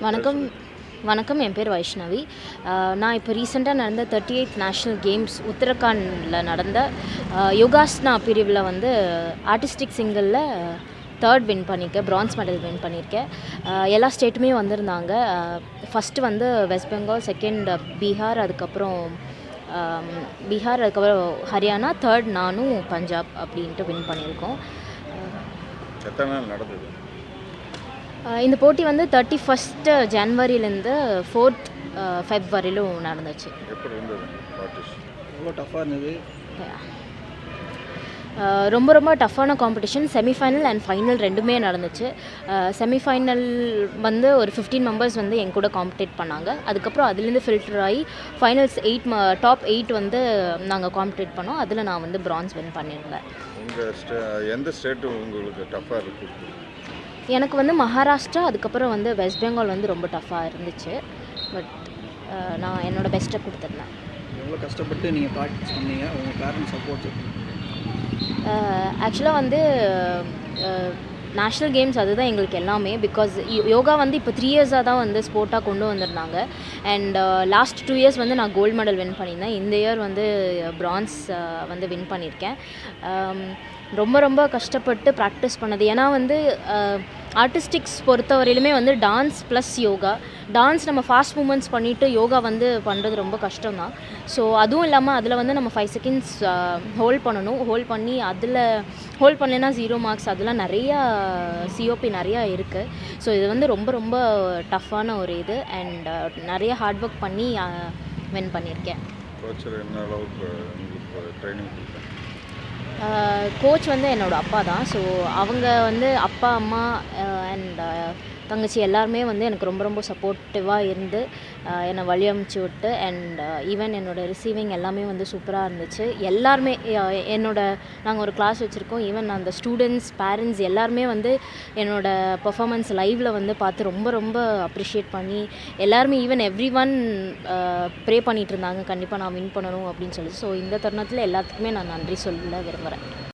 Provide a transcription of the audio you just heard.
வணக்கம் வணக்கம் என் பேர் வைஷ்ணவி. நான் இப்போ ரீசெண்டாக நடந்த 38th நேஷ்னல் கேம்ஸ் உத்தரகாண்டில் நடந்த யோகாஸ்னா பிரிவில் வந்து ஆர்டிஸ்டிக் சிங்கிளில் தேர்ட் வின் பண்ணியிருக்கேன், பிரான்ஸ் மெடல் வின் பண்ணியிருக்கேன். எல்லா ஸ்டேட்டுமே வந்திருந்தாங்க. ஃபஸ்ட்டு வந்து வெஸ்ட் பெங்கால், செகண்ட் பீகார், அதுக்கப்புறம் ஹரியானா, தேர்ட் நானும் பஞ்சாப் அப்படின்ட்டு வின் பண்ணியிருக்கோம். எத்தனை நாள் நடந்தது? இந்த போட்டி வந்து 31 ஜனவரியிலேருந்து 4th ஃபெப் வரையிலும் நடந்துச்சு. எப்படி இருந்தது ப்ராக்டிஸ்? எவ்வளோ டஃப்பாக இருந்தது? ரொம்ப ரொம்ப டஃப்பான காம்படிஷன். செமிஃபைனல் அண்ட் ஃபைனல் ரெண்டுமே நடந்துச்சு. செமிஃபைனல் வந்து ஒரு 15 மெம்பர்ஸ் வந்து என் கூட காம்படேட் பண்ணாங்க. அதுக்கப்புறம் அதுலேருந்து ஃபில்டர் ஆகி ஃபைனல்ஸ் டாப் 8 வந்து நாங்கள் காம்படேட் பண்ணோம். அதில் நான் வந்து பிரான்ஸ் வின் பண்ணியிருந்தேன். எந்த ஸ்டேட்டு உங்களுக்கு டஃப்பாக இருக்குது? எனக்கு வந்து மகாராஷ்டிரா, அதுக்கப்புறம் வந்து வெஸ்ட் பெங்கால் வந்து ரொம்ப டஃப்பாக இருந்துச்சு. பட் நான் என்னோடய பெஸ்ட்டை கொடுத்துருந்தேன். எவ்வளோ கஷ்டப்பட்டு நீங்கள் ப்ராக்டிஸ் பண்ணீங்க? உங்கள் பேரண்ட்ஸ் சப்போர்ட்? ஆக்சுவலாக வந்து நேஷ்னல் கேம்ஸ் அதுதான் எங்களுக்கு எல்லாமே. பிகாஸ் யோகா வந்து இப்போ 3 இயர்ஸாக தான் வந்து ஸ்போர்ட்டாக கொண்டு வந்திருந்தாங்க. அண்ட் லாஸ்ட் 2 இயர்ஸ் வந்து நான் கோல்டு மெடல் வின் பண்ணியிருந்தேன். இந்த இயர் வந்து பிரான்ஸ் வந்து வின் பண்ணியிருக்கேன். ரொம்ப ரொம்ப கஷ்டப்பட்டு ப்ராக்டிஸ் பண்ணது. ஏன்னா வந்து ஆர்டிஸ்டிக்ஸ் பொறுத்தவரையிலுமே வந்து டான்ஸ் ப்ளஸ் யோகா. டான்ஸ் நம்ம ஃபாஸ்ட் மூமெண்ட்ஸ் பண்ணிவிட்டு யோகா வந்து பண்ணுறது ரொம்ப கஷ்டம்தான். ஸோ அதுவும் இல்லாமல் அதில் வந்து நம்ம 5 செகண்ட்ஸ் ஹோல்ட் பண்ணணும். ஹோல்ட் பண்ணி அதில் ஹோல்ட் பண்ணலைன்னா 0 மார்க்ஸ். அதெல்லாம் நிறையா சிஓபி நிறையா இருக்குது. ஸோ இது வந்து ரொம்ப ரொம்ப டஃப்பான ஒரு இது. அண்ட் நிறைய ஹார்ட் ஒர்க் பண்ணி வின் பண்ணியிருக்கேன். கோச்சர் என்ன அளவுக்கு உங்களுக்கு ட்ரைனிங் கொடுத்தேன்? கோச் வந்து என்னோடய அப்பா தான். ஸோ அவங்க வந்து அப்பா, அம்மா அண்ட் தங்கச்சி எல்லாருமே வந்து எனக்கு ரொம்ப ரொம்ப சப்போர்ட்டிவாக இருந்து என்னை வழி அமுச்சு விட்டு அண்ட் ஈவன் என்னோடய ரிசீவிங் எல்லாமே வந்து சூப்பராக இருந்துச்சு. எல்லாருமே நாங்கள் ஒரு கிளாஸ் வச்சுருக்கோம். ஈவன் அந்த ஸ்டூடெண்ட்ஸ், பேரண்ட்ஸ் எல்லாருமே வந்து என்னோடய பர்ஃபார்மன்ஸ் லைவில் வந்து பார்த்து ரொம்ப ரொம்ப அப்ரிஷியேட் பண்ணி எல்லாருமே ஈவன் எவ்ரிஒன் ப்ரே பண்ணிகிட்டு இருந்தாங்க, கண்டிப்பாக நான் வின் பண்ணணும் அப்படின்னு சொல்லி. ஸோ இந்த தருணத்தில் எல்லாத்துக்குமே நான் நன்றி சொல்ல விரும்புகிறேன்.